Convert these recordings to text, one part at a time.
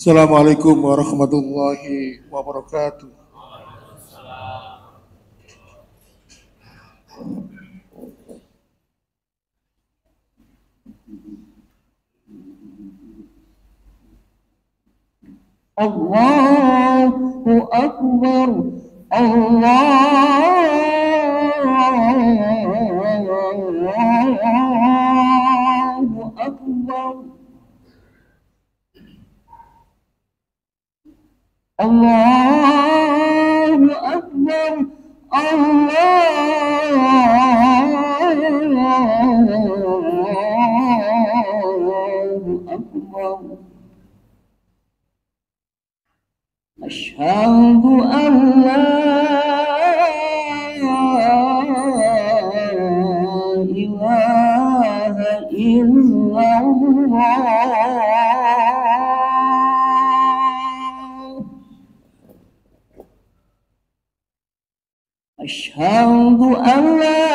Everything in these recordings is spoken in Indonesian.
Assalamualaikum warahmatullahi wabarakatuh. Allahu Akbar. Allahu Akbar. Allahu Akbar. Allahu Akbar. Asyhadu an la ilaha illallah. Asyhadu an la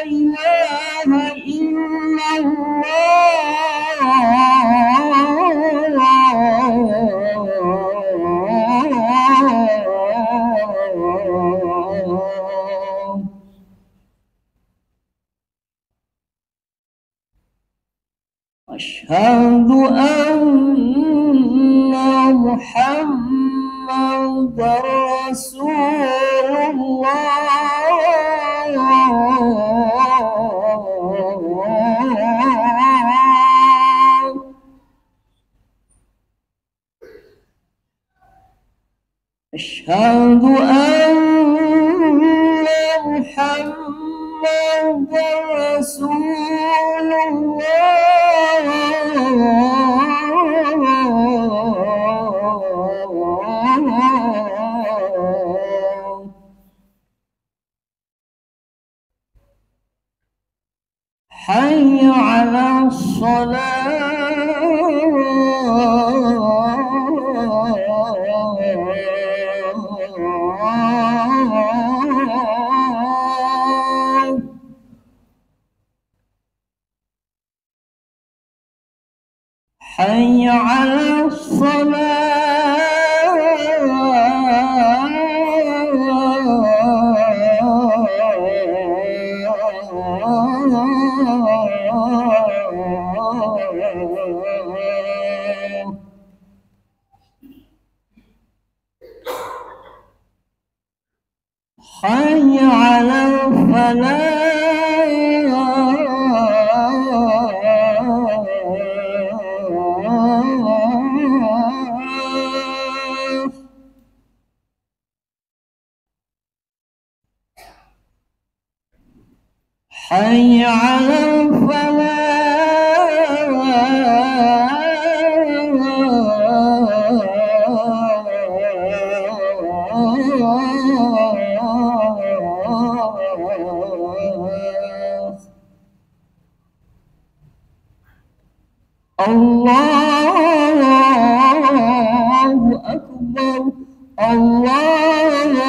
ilaha illallah. Asyhadu anna Muhammadar Rasulullah. Asyhadu anna Muhammadar Rasulullah. Hayya 'ala shalah. Hayya 'ala shalah. Hayya 'alal falah. Hayya 'alal falah. Allahu Akbar. Allahu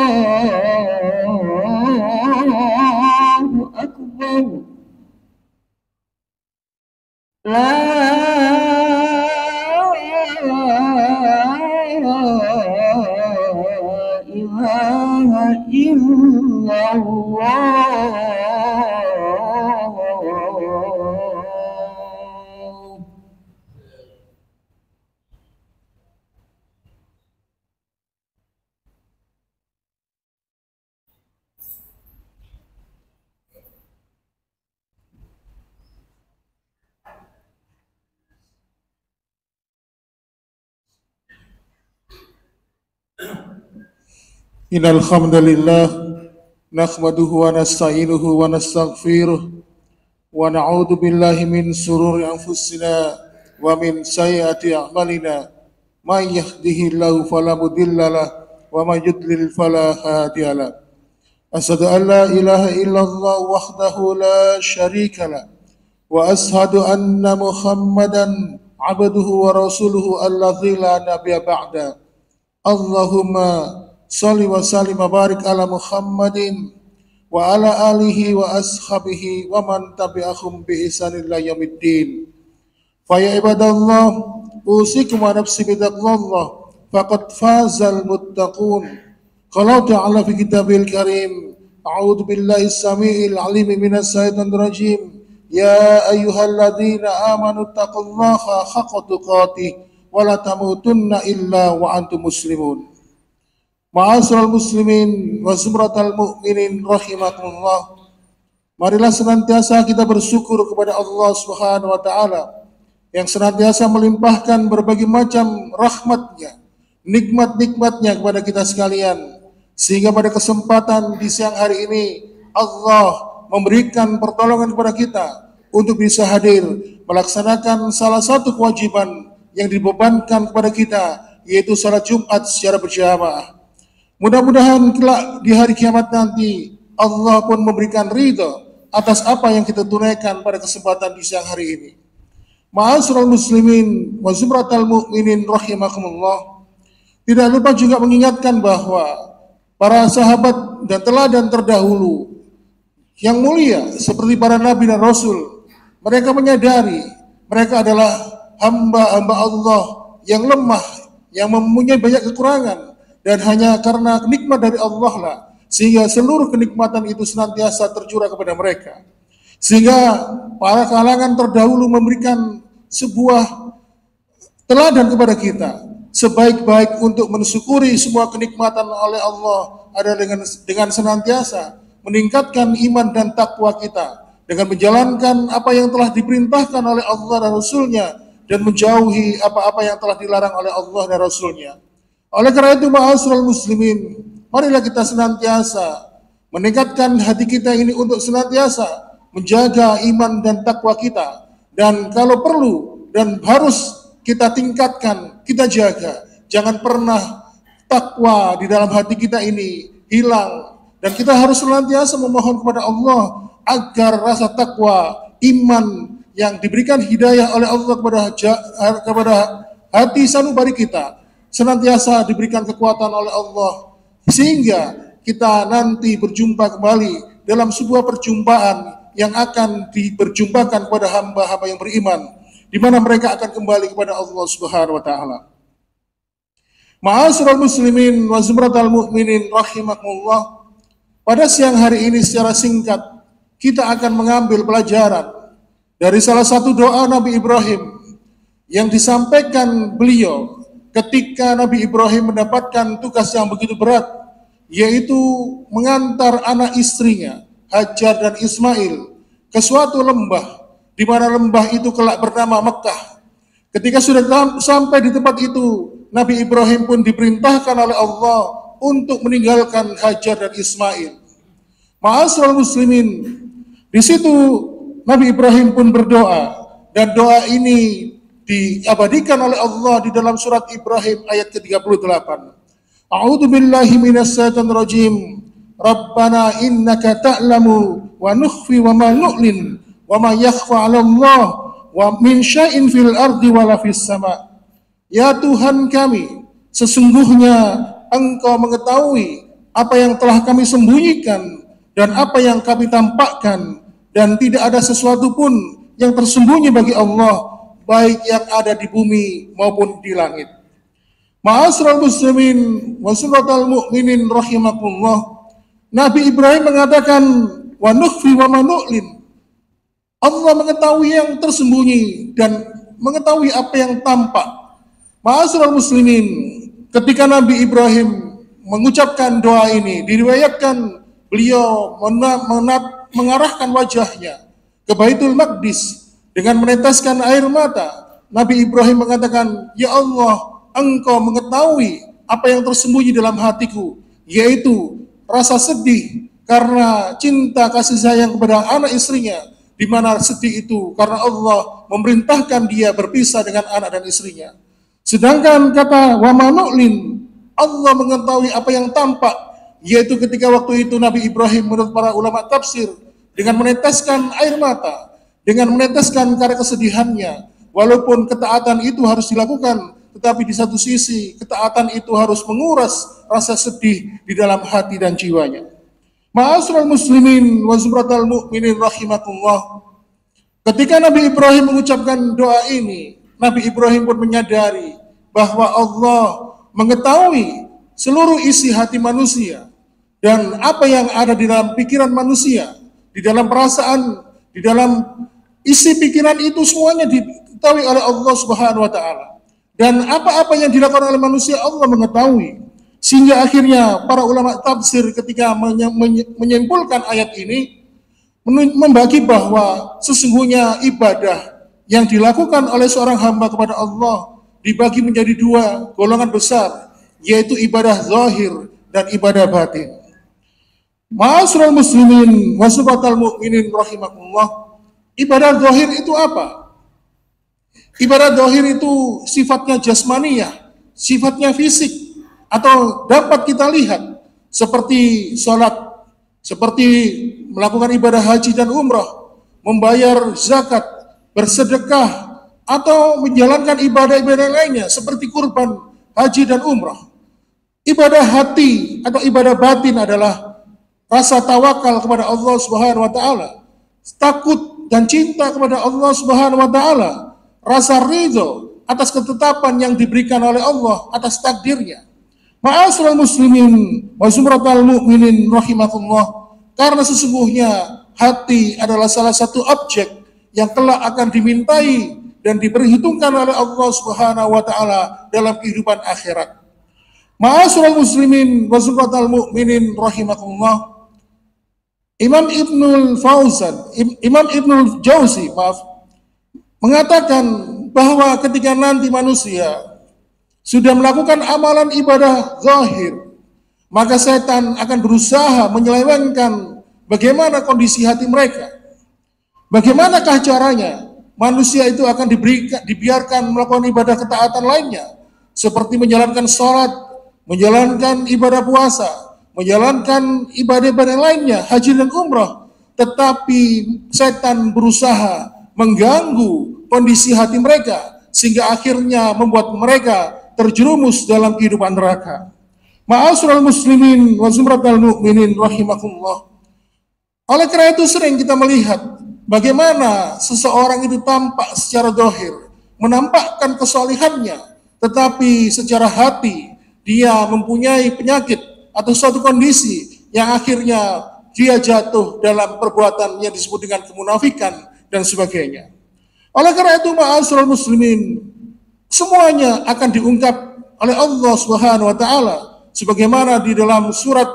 Akbar. La ilaha illallah. Innal hamdalillah nahmaduhu wa nasta'inuhu wa nastaghfiruh wa na'udzu billahi min sururi anfusina wa min sayyiati a'malina. May yahdihillahu fala mudhillalah wa may yudlil fala hadiyalah. Asyhadu an la ilaha illallah wahdahu la syarikalah wa asyhadu anna Muhammadan abduhu wa rasuluhu alladzi la nabiyya ba'da. Allahumma sholli wa sallim wa barik ala Muhammadin wa ala alihi wa ashabihi wa man tabi'ahum bi ihsanin ila yaumiddin. Fa ya ibadallah, usikum wa nafsi bitaqwallah faqad fazal muttaqun. Qala ta'ala fi kitabil karim, a'udzu billahi as-sami'il 'alim minas syaitonir rajim. Ya ayyuhalladzina amanu taqullaha haqqa tuqatih wa la tamutunna illa wa antum muslimun. Ma'asyiral muslimin wa zumratal mu'minin rahimakumullah. Marilah senantiasa kita bersyukur kepada Allah Subhanahu wa taala yang senantiasa melimpahkan berbagai macam rahmat-Nya, nikmat-nikmat-Nya kepada kita sekalian. Sehingga pada kesempatan di siang hari ini Allah memberikan pertolongan kepada kita untuk bisa hadir melaksanakan salah satu kewajiban yang dibebankan kepada kita, yaitu salat Jumat secara berjamaah. Mudah-mudahan kelak di hari kiamat nanti Allah pun memberikan ridha atas apa yang kita tunaikan pada kesempatan di siang hari ini. Ma'asyiral muslimin wa zumratal mu'minin rahimakumullah. Tidak lupa juga mengingatkan bahwa para sahabat dan teladan terdahulu yang mulia seperti para nabi dan rasul, mereka menyadari mereka adalah hamba-hamba Allah yang lemah, yang mempunyai banyak kekurangan, dan hanya karena nikmat dari Allah lah sehingga seluruh kenikmatan itu senantiasa tercurah kepada mereka. Sehingga para kalangan terdahulu memberikan sebuah teladan kepada kita. Sebaik-baik untuk mensyukuri semua kenikmatan oleh Allah adalah dengan senantiasa meningkatkan iman dan takwa kita, dengan menjalankan apa yang telah diperintahkan oleh Allah dan Rasul-Nya, dan menjauhi apa-apa yang telah dilarang oleh Allah dan Rasul-Nya. Oleh karena itu, ma'asyiral muslimin, marilah kita senantiasa meningkatkan hati kita ini untuk senantiasa menjaga iman dan takwa kita. Dan kalau perlu dan harus kita tingkatkan, kita jaga. Jangan pernah takwa di dalam hati kita ini hilang. Dan kita harus senantiasa memohon kepada Allah agar rasa takwa, iman yang diberikan hidayah oleh Allah kepada hati sanubari kita senantiasa diberikan kekuatan oleh Allah, sehingga kita nanti berjumpa kembali dalam sebuah perjumpaan yang akan diperjumpakan kepada hamba-hamba yang beriman, di mana mereka akan kembali kepada Allah Subhanahu wa taala. Ma'asyiral muslimin wa zumratal mu'minin rahimakumullah. Pada siang hari ini secara singkat kita akan mengambil pelajaran dari salah satu doa Nabi Ibrahim yang disampaikan beliau ketika Nabi Ibrahim mendapatkan tugas yang begitu berat, yaitu mengantar anak istrinya Hajar dan Ismail ke suatu lembah, di mana lembah itu kelak bernama Mekah. Ketika sudah sampai di tempat itu, Nabi Ibrahim pun diperintahkan oleh Allah untuk meninggalkan Hajar dan Ismail. Ma'asyiral muslimin, di situ Nabi Ibrahim pun berdoa, dan doa ini diabadikan oleh Allah di dalam surat Ibrahim ayat ke-38. A'udzu billahi minas syaitonir rajim. Rabbana innaka ta'lamu wa nukhfi wa ma nu'lin wa ma yakhfa 'ala Allah wa min syai'in fil ardi wa la fis sama. Ya Tuhan kami, sesungguhnya Engkau mengetahui apa yang telah kami sembunyikan dan apa yang kami tampakkan, dan tidak ada sesuatu pun yang tersembunyi bagi Allah, baik yang ada di bumi maupun di langit. Ma'asyiral muslimin wa zumratal mu'minin rahimakumullah. Nabi Ibrahim mengatakan wa nukhfi wa ma nu'lin. Allah mengetahui yang tersembunyi dan mengetahui apa yang tampak. Ma'asyiral muslimin, ketika Nabi Ibrahim mengucapkan doa ini, diriwayatkan beliau mengarahkan wajahnya ke Baitul Maqdis dengan meneteskan air mata. Nabi Ibrahim mengatakan, "Ya Allah, Engkau mengetahui apa yang tersembunyi dalam hatiku, yaitu rasa sedih karena cinta kasih sayang kepada anak istrinya, di mana sedih itu karena Allah memerintahkan dia berpisah dengan anak dan istrinya." Sedangkan kata wa manu'lin, Allah mengetahui apa yang tampak, yaitu ketika waktu itu Nabi Ibrahim menurut para ulama tafsir dengan meneteskan air mata, dengan meneteskan karena kesedihannya, walaupun ketaatan itu harus dilakukan, tetapi di satu sisi ketaatan itu harus menguras rasa sedih di dalam hati dan jiwanya. Ma'asyiral muslimin wa zumratal mu'minin rahimakumullah. Ketika Nabi Ibrahim mengucapkan doa ini, Nabi Ibrahim pun menyadari bahwa Allah mengetahui seluruh isi hati manusia dan apa yang ada di dalam pikiran manusia, di dalam perasaan, di dalam isi pikiran itu semuanya diketahui oleh Allah Subhanahu wa taala. Dan apa-apa yang dilakukan oleh manusia Allah mengetahui. Sehingga akhirnya para ulama tafsir ketika menyimpulkan ayat ini membagi bahwa sesungguhnya ibadah yang dilakukan oleh seorang hamba kepada Allah dibagi menjadi dua golongan besar, yaitu ibadah zahir dan ibadah batin. Ma'asyiral muslimin wa subhatal mu'minin rahimakumullah. Ibadah zahir itu apa? Ibadah zahir itu sifatnya jasmaniyah, sifatnya fisik, atau dapat kita lihat seperti sholat, seperti melakukan ibadah haji dan umrah, membayar zakat, bersedekah, atau menjalankan ibadah-ibadah lainnya seperti kurban, haji dan umrah. Ibadah hati atau ibadah batin adalah rasa tawakal kepada Allah Subhanahu wa taala, takut dan cinta kepada Allah Subhanahu wa taala, rasa ridho atas ketetapan yang diberikan oleh Allah atas takdirnya. Ma'asyiral muslimin wa sumratal mu'minin rahimakumullah, karena sesungguhnya hati adalah salah satu objek yang kelak akan dimintai dan diperhitungkan oleh Allah Subhanahu wa taala dalam kehidupan akhirat. Ma'asyiral muslimin wa sumratal mu'minin rahimakumullah, Imam Ibnul Jauzi mengatakan bahwa ketika nanti manusia sudah melakukan amalan ibadah zahir, maka setan akan berusaha menyelewengkan bagaimana kondisi hati mereka. Bagaimanakah caranya? Manusia itu akan dibiarkan melakukan ibadah ketaatan lainnya, seperti menjalankan sholat, menjalankan ibadah puasa, menjalankan ibadah-ibadah lainnya, haji dan umrah. Tetapi setan berusaha mengganggu kondisi hati mereka, sehingga akhirnya membuat mereka terjerumus dalam kehidupan neraka. Ma'asyiral muslimin wa zumratal mu'minin rahimakumullah. Oleh karena itu sering kita melihat bagaimana seseorang itu tampak secara zahir, menampakkan kesalihannya, tetapi secara hati dia mempunyai penyakit atau suatu kondisi yang akhirnya dia jatuh dalam perbuatan yang disebut dengan kemunafikan dan sebagainya. Oleh karena itu ma'asyiral muslimin, semuanya akan diungkap oleh Allah Subhanahu wa taala sebagaimana di dalam surat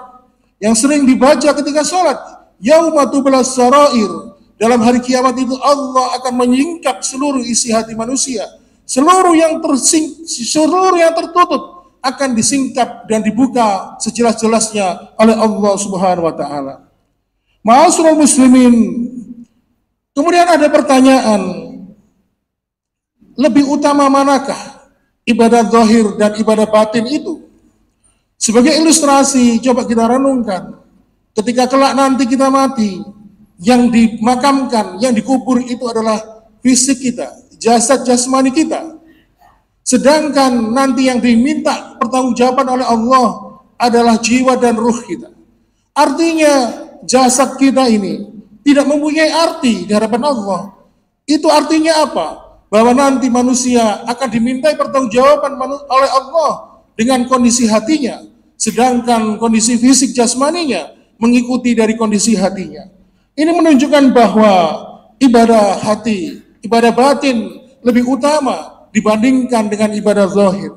yang sering dibaca ketika sholat, yauma tublas sarair. Dalam hari kiamat itu Allah akan menyingkap seluruh isi hati manusia, seluruh yang tertutup akan disingkap dan dibuka sejelas-jelasnya oleh Allah Subhanahu wa taala. Ma'asyiral muslimin, kemudian ada pertanyaan, lebih utama manakah ibadah zahir dan ibadah batin itu? Sebagai ilustrasi, coba kita renungkan. Ketika kelak nanti kita mati, yang dimakamkan, yang dikubur itu adalah fisik kita, jasad jasmani kita. Sedangkan nanti yang diminta pertanggungjawaban oleh Allah adalah jiwa dan ruh kita. Artinya jasad kita ini tidak mempunyai arti di hadapan Allah. Itu artinya apa? Bahwa nanti manusia akan dimintai pertanggungjawaban oleh Allah dengan kondisi hatinya, sedangkan kondisi fisik jasmaninya mengikuti dari kondisi hatinya. Ini menunjukkan bahwa ibadah hati, ibadah batin lebih utama dibandingkan dengan ibadah zahir.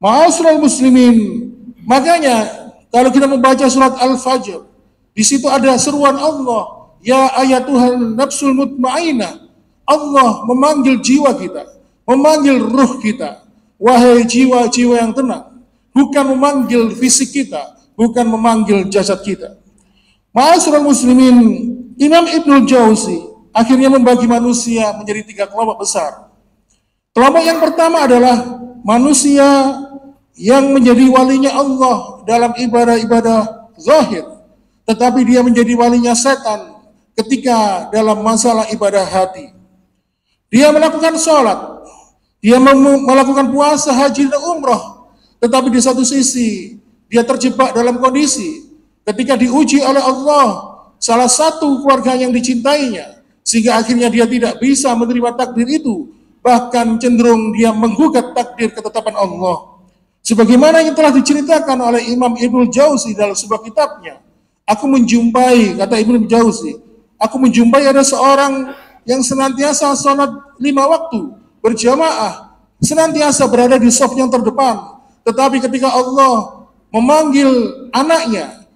Ma'asyiral muslimin, makanya kalau kita membaca surat Al-Fajr, di situ ada seruan Allah, ya ayatuhan nafsul mutmainnah. Allah memanggil jiwa kita, memanggil ruh kita, wahai jiwa-jiwa yang tenang, bukan memanggil fisik kita, bukan memanggil jasad kita. Ma'asyiral muslimin, Imam Ibnul Jauzi akhirnya membagi manusia menjadi 3 kelompok besar. Kelompok yang pertama adalah manusia yang menjadi walinya Allah dalam ibadah-ibadah zahir, tetapi dia menjadi walinya setan ketika dalam masalah ibadah hati. Dia melakukan sholat, dia melakukan puasa, haji dan umrah, tetapi di satu sisi dia terjebak dalam kondisi ketika diuji oleh Allah salah satu keluarga yang dicintainya, sehingga akhirnya dia tidak bisa menerima takdir itu, bahkan cenderung dia menggugat takdir ketetapan Allah. Sebagaimana yang telah diceritakan oleh Imam Ibnu Jauzi dalam sebuah kitabnya, aku menjumpai, kata Ibnu Jauzi, aku menjumpai ada seorang yang senantiasa sholat 5 waktu berjamaah, senantiasa berada di shaf yang terdepan, tetapi ketika Allah memanggil anaknya,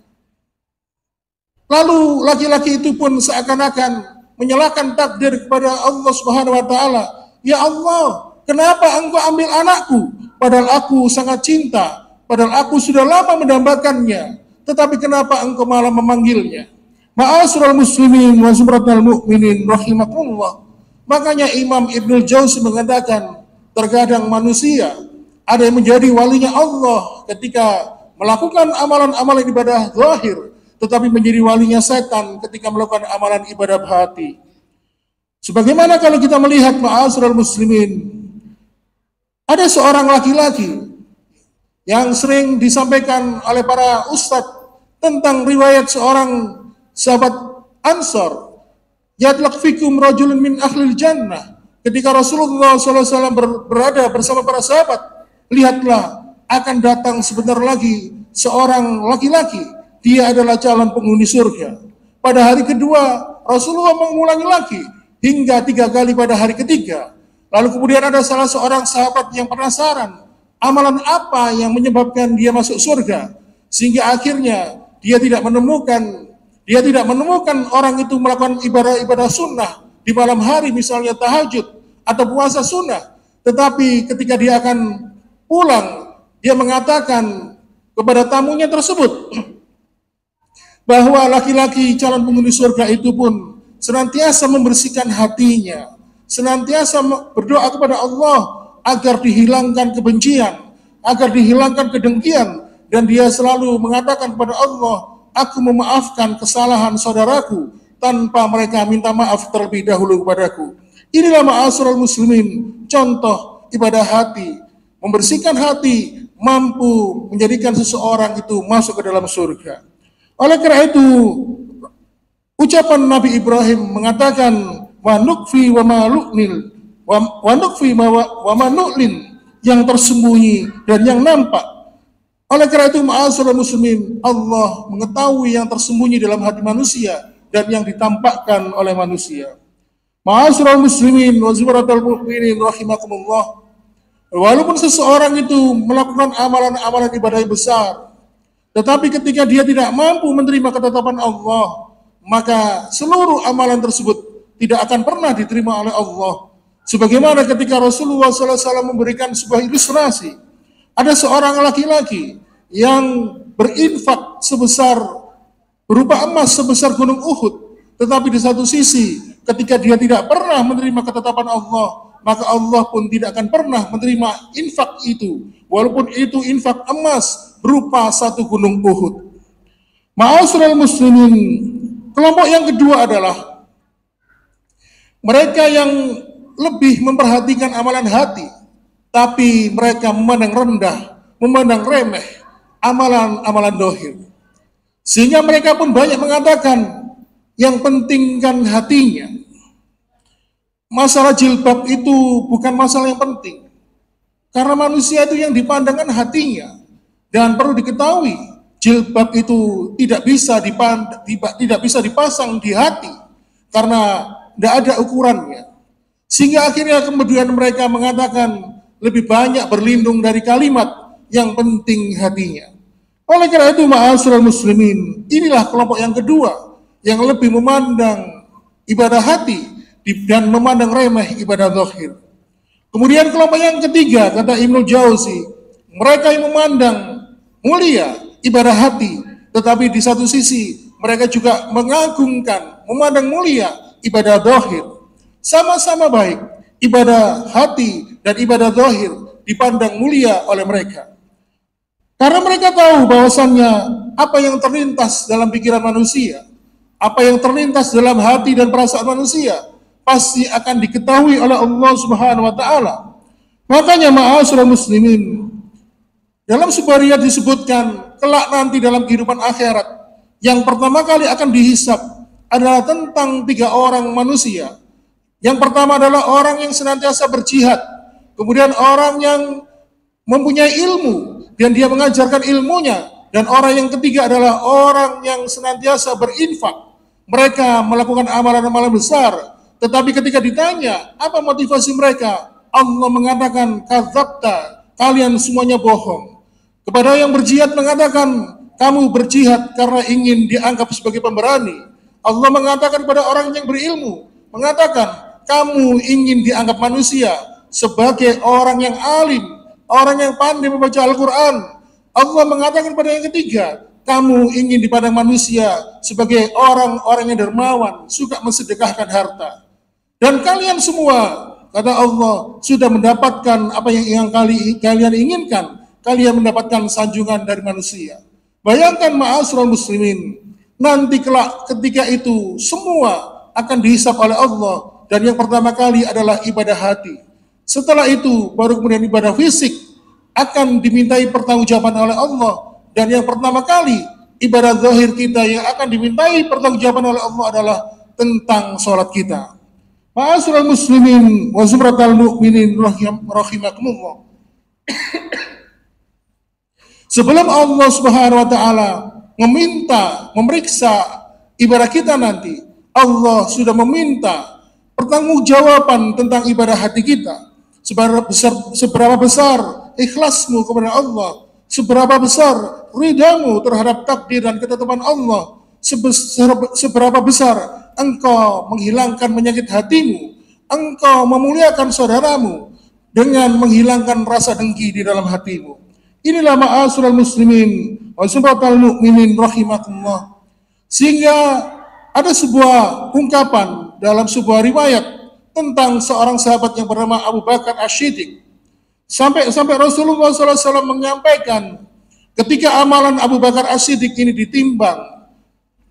lalu laki-laki itu pun seakan-akan menyalahkan takdir kepada Allah Subhanahu wa taala. Ya Allah, kenapa engkau ambil anakku? Padahal aku sangat cinta, padahal aku sudah lama mendambakannya, tetapi kenapa engkau malah memanggilnya? Ma'asyiral muslimin wa zumratal mu'minin rahimakumullah. Makanya Imam Ibnu Jauzi mengatakan, terkadang manusia ada yang menjadi walinya Allah ketika melakukan amalan-amalan ibadah zahir, tetapi menjadi walinya setan ketika melakukan amalan ibadah hati. Sebagaimana kalau kita melihat ma'asyiral muslimin, ada seorang laki-laki yang sering disampaikan oleh para ustadz tentang riwayat seorang sahabat Ansor, yadlaq fikum rajulun min ahlil jannah. Ketika Rasulullah SAW berada bersama para sahabat, lihatlah akan datang sebentar lagi seorang laki-laki, dia adalah calon penghuni surga. Pada hari kedua Rasulullah mengulangi lagi hingga 3 kali pada hari ketiga. Lalu kemudian ada salah seorang sahabat yang penasaran, amalan apa yang menyebabkan dia masuk surga, sehingga akhirnya dia tidak menemukan orang itu melakukan ibadah sunnah di malam hari, misalnya tahajud atau puasa sunnah, tetapi ketika dia akan pulang, dia mengatakan kepada tamunya tersebut bahwa laki-laki calon penghuni surga itu pun senantiasa membersihkan hatinya, senantiasa berdoa kepada Allah agar dihilangkan kebencian, agar dihilangkan kedengkian, dan dia selalu mengatakan kepada Allah, aku memaafkan kesalahan saudaraku tanpa mereka minta maaf terlebih dahulu kepadaku. Inilah ma'asyiral muslimin, contoh ibadah hati, membersihkan hati, mampu menjadikan seseorang itu masuk ke dalam surga. Oleh karena itu, ucapan Nabi Ibrahim mengatakan, wa nukfi wa malu'nil, wa nukfi wa manu'lin, yang tersembunyi dan yang nampak. Oleh karena itu, ma'asyiral muslimin, Allah mengetahui yang tersembunyi dalam hati manusia dan yang ditampakkan oleh manusia. Ma'asyiral muslimin wa zumratal mu'minin rahimakumullah. Walaupun seseorang itu melakukan amalan-amalan ibadah yang besar, tetapi ketika dia tidak mampu menerima ketetapan Allah, maka seluruh amalan tersebut tidak akan pernah diterima oleh Allah. Sebagaimana ketika Rasulullah SAW memberikan sebuah ilustrasi, ada seorang laki-laki yang berinfak sebesar berupa emas sebesar gunung Uhud, tetapi di satu sisi ketika dia tidak pernah menerima ketetapan Allah, maka Allah pun tidak akan pernah menerima infak itu, walaupun itu infak emas berupa satu gunung Uhud. Ma'asyiral muslimin, kelompok yang kedua adalah mereka yang lebih memperhatikan amalan hati, tapi mereka memandang rendah, memandang remeh amalan-amalan dohir. Sehingga mereka pun banyak mengatakan, yang penting kan hatinya. Masalah jilbab itu bukan masalah yang penting, karena manusia itu yang dipandangkan hatinya. Dan perlu diketahui, jilbab itu tidak bisa dipasang di hati, karena tidak ada ukurannya. Sehingga akhirnya kemudian mereka mengatakan lebih banyak berlindung dari kalimat yang penting hatinya. Oleh karena itu, ma'asyiral muslimin, inilah kelompok yang kedua yang lebih memandang ibadah hati dan memandang remeh ibadah zahir. Kemudian kelompok yang ketiga, kata Ibnu Jauzi, mereka yang memandang mulia ibadah hati, tetapi di satu sisi mereka juga mengagungkan, memandang mulia ibadah zahir. Sama-sama baik, ibadah hati dan ibadah zahir dipandang mulia oleh mereka. Karena mereka tahu bahwasannya apa yang terlintas dalam pikiran manusia, apa yang terlintas dalam hati dan perasaan manusia, pasti akan diketahui oleh Allah Subhanahu wa taala. Makanya ma'asyiral muslimin, dalam sebuah riwayat disebutkan kelak nanti dalam kehidupan akhirat yang pertama kali akan dihisab adalah tentang 3 orang manusia Yang pertama adalah orang yang senantiasa berjihad, kemudian orang yang mempunyai ilmu dan dia mengajarkan ilmunya, dan orang yang ketiga adalah orang yang senantiasa berinfak. Mereka melakukan amalan-amalan besar, tetapi ketika ditanya apa motivasi mereka, Allah mengatakan kadzabta, kalian semuanya bohong. Kepada yang berjihad mengatakan kamu berjihad karena ingin dianggap sebagai pemberani. Allah mengatakan kepada orang yang berilmu, mengatakan kamu ingin dianggap manusia sebagai orang yang alim, orang yang pandai membaca Al-Quran. Allah mengatakan pada yang ketiga, kamu ingin dipandang manusia sebagai orang-orang yang dermawan, suka mensedekahkan harta. Dan kalian semua, kata Allah, sudah mendapatkan apa yang kalian inginkan. Kalian mendapatkan sanjungan dari manusia. Bayangkan ma'asyiral muslimin, nanti kelak ketika itu semua akan dihisab oleh Allah, dan yang pertama kali adalah ibadah hati. Setelah itu baru kemudian ibadah fisik akan dimintai pertanggungjawaban oleh Allah, dan yang pertama kali ibadah zahir kita yang akan dimintai pertanggungjawaban oleh Allah adalah tentang sholat kita. Ma'asyiral muslimin wa zumratal mu'minin rahimakumullah. Sebelum Allah Subhanahu wa taala memeriksa ibadah kita nanti, Allah sudah meminta pertanggungjawaban tentang ibadah hati kita. Seberapa besar ikhlasmu kepada Allah, seberapa besar ridamu terhadap takdir dan ketetapan Allah, seberapa besar engkau menghilangkan penyakit hatimu, engkau memuliakan saudaramu dengan menghilangkan rasa dengki di dalam hatimu. Inilah ma'asyiral muslimin wa zumratal mu'minin rahimakumullah. Sehingga ada sebuah ungkapan dalam sebuah riwayat tentang seorang sahabat yang bernama Abu Bakar As-Siddiq. Sampai Rasulullah SAW menyampaikan ketika amalan Abu Bakar As-Siddiq ini ditimbang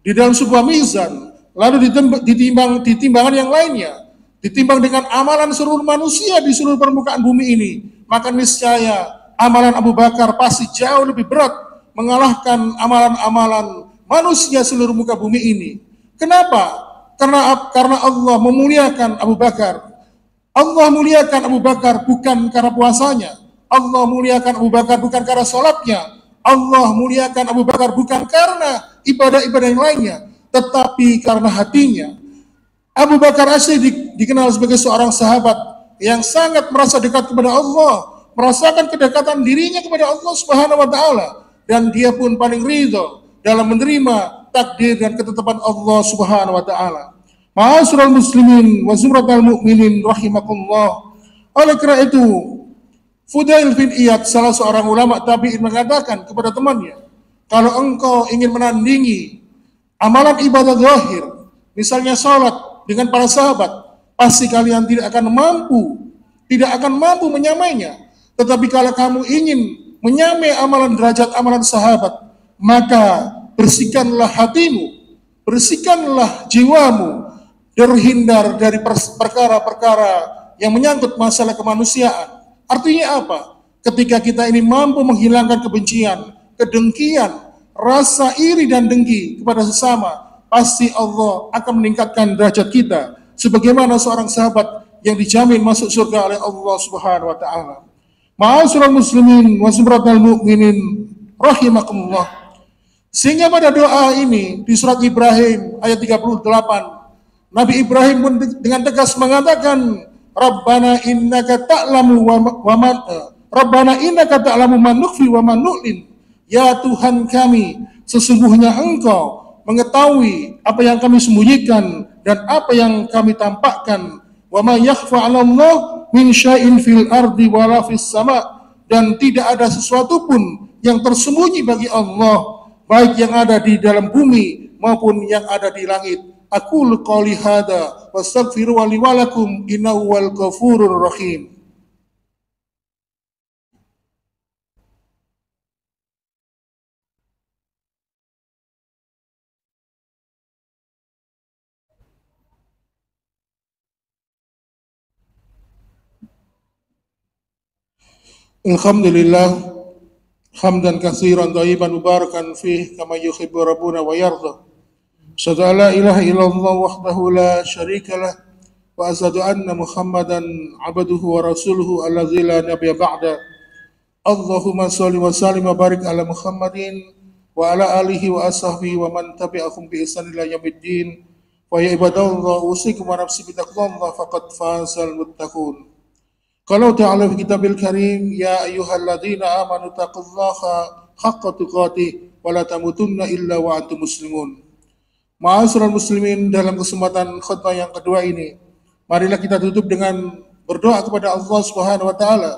di dalam sebuah mizan, lalu ditimbang timbangan yang lainnya, ditimbang dengan amalan seluruh manusia di seluruh permukaan bumi ini, maka niscaya amalan Abu Bakar pasti jauh lebih berat mengalahkan amalan-amalan manusia seluruh muka bumi ini. Kenapa? Karena Allah memuliakan Abu Bakar. Allah muliakan Abu Bakar bukan karena puasanya. Allah muliakan Abu Bakar bukan karena sholatnya. Allah muliakan Abu Bakar bukan karena ibadah-ibadah yang lainnya, tetapi karena hatinya. Abu Bakar As-Siddiq dikenal sebagai seorang sahabat yang sangat merasa dekat kepada Allah, merasakan kedekatan dirinya kepada Allah Subhanahu wa taala, dan dia pun paling ridho dalam menerima takdir dan ketetapan Allah Subhanahu wa taala. Ma'asyiral muslimin wa zumratal mu'minin rahimakumullah. Oleh karena itu, Fudail bin Iyad, salah seorang ulama tabi'in, mengatakan kepada temannya, kalau engkau ingin menandingi amalan ibadah zahir, misalnya salat dengan para sahabat, pasti kalian tidak akan mampu menyamainya. Tetapi kalau kamu ingin menyamai amalan derajat amalan sahabat, maka bersihkanlah hatimu, bersihkanlah jiwamu, terhindar dari perkara-perkara yang menyangkut masalah kemanusiaan. Artinya apa? Ketika kita ini mampu menghilangkan kebencian, kedengkian, rasa iri dan dengki kepada sesama, pasti Allah akan meningkatkan derajat kita sebagaimana seorang sahabat yang dijamin masuk surga oleh Allah Subhanahu wa taala. Ma'asyiral muslimin wa zumratal mu'minin rahimakumullah. Sehingga pada doa ini di surat Ibrahim ayat 38, Nabi Ibrahim pun dengan tegas mengatakan, Rabbana innaka ta'lamu Rabbana innaka ta'lamu man nukhfi wa man nu'lin. Ya Tuhan kami, sesungguhnya Engkau mengetahui apa yang kami sembunyikan dan apa yang kami tampakkan. Wa ma yakhfa 'ala Allah min syai'in fil ardi wala fis sama', dan tidak ada sesuatu pun yang tersembunyi bagi Allah, baik yang ada di dalam bumi maupun yang ada di langit. Aqulu qouli hadza wastaghfiru li wa lakum innahu wal ghafurur rahim. Alhamdulillah hamdan katsiran thayyiban mubarakan fih kama yuhibbu rabbuna wa yarda. Asyhadu an la ilaha illallah wahdahu la syarikalah وأشهد أن محمدا عبده ورسوله الذي لا نبي بعده. اللهم صل وسلم وبارك على محمد وعلى آله وأصحابه ومن تبعهم بإحسان إلى يوم الدين. ويا عباد الله أوصيكم ونفسي بتقوى الله فقد فاز المتقون. قال تعالى في كتاب الكريم يا أيها الذين آمنوا اتقوا الله حق تقاته ولا تموتن إلا وأنتم مسلمون. Ma'asyiral muslimin, dalam kesempatan khutbah yang kedua ini, marilah kita tutup dengan berdoa kepada Allah Subhanahu wa taala.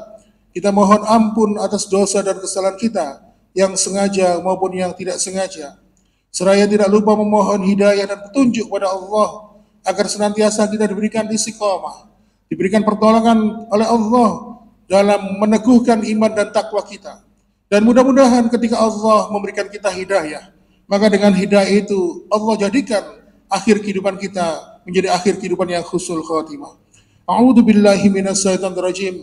Kita mohon ampun atas dosa dan kesalahan kita yang sengaja maupun yang tidak sengaja. Seraya tidak lupa memohon hidayah dan petunjuk kepada Allah agar senantiasa kita diberikan istiqamah, diberikan pertolongan oleh Allah dalam meneguhkan iman dan takwa kita. Dan mudah-mudahan ketika Allah memberikan kita hidayah, maka dengan hidayah itu Allah jadikan akhir kehidupan kita menjadi akhir kehidupan yang husnul khatimah. A'udzu billahi minasyaitonir rajim.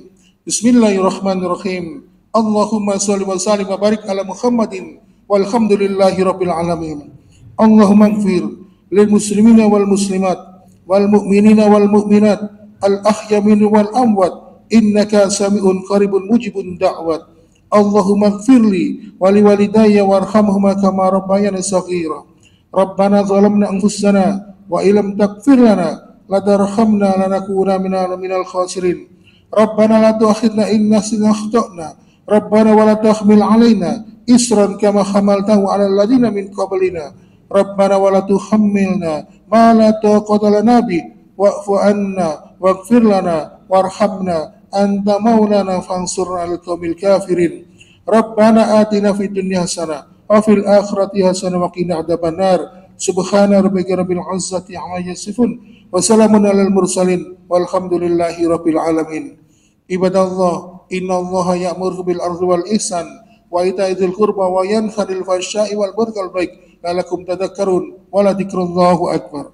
Bismillahirrahmanirrahim. Allahumma shalli wa sallim wa barik ala Muhammadin walhamdulillahi rabbil alamin. Allahumma ighfir lil muslimina wal muslimat wal mu'minina wal mu'minat al ahyamin wal amwat innaka sami'un qaribun mujibun da'wat. Allahumma ighfirli wa liwalidayya warhamhuma kama rabbayani shaghira. Rabbana zalamna anfusana wa illam taghfir lana latarhamna lanakunanna minal khasirin. Rabbana la tu'akhidna in nasina akhtana. Rabbana wa la tahmil 'alaina isran kama hamaltahu 'alal ladzina min qablina. Rabbana wa la tuhammilna ma la taqata lana bi wa'fu 'anna waghfir lana warhamna anta maulana fansurna 'alal qaumil kafirin. Rabbana atina fid dunya hasanah wa fil akhirati hasanah wa qina adzabannar. Subhana rabbika rabbil izzati amma yasifun wa salamun 'alal mursalin walhamdulillahi rabbil alamin. Ibadallah, innallaha ya'muru bil 'adli wal ihsan wa ita'i dzil qurba wa yanha 'anil fahsya'i wal munkari wal baghi la'allakum tadhakkarun wa la dzikrullahu akbar.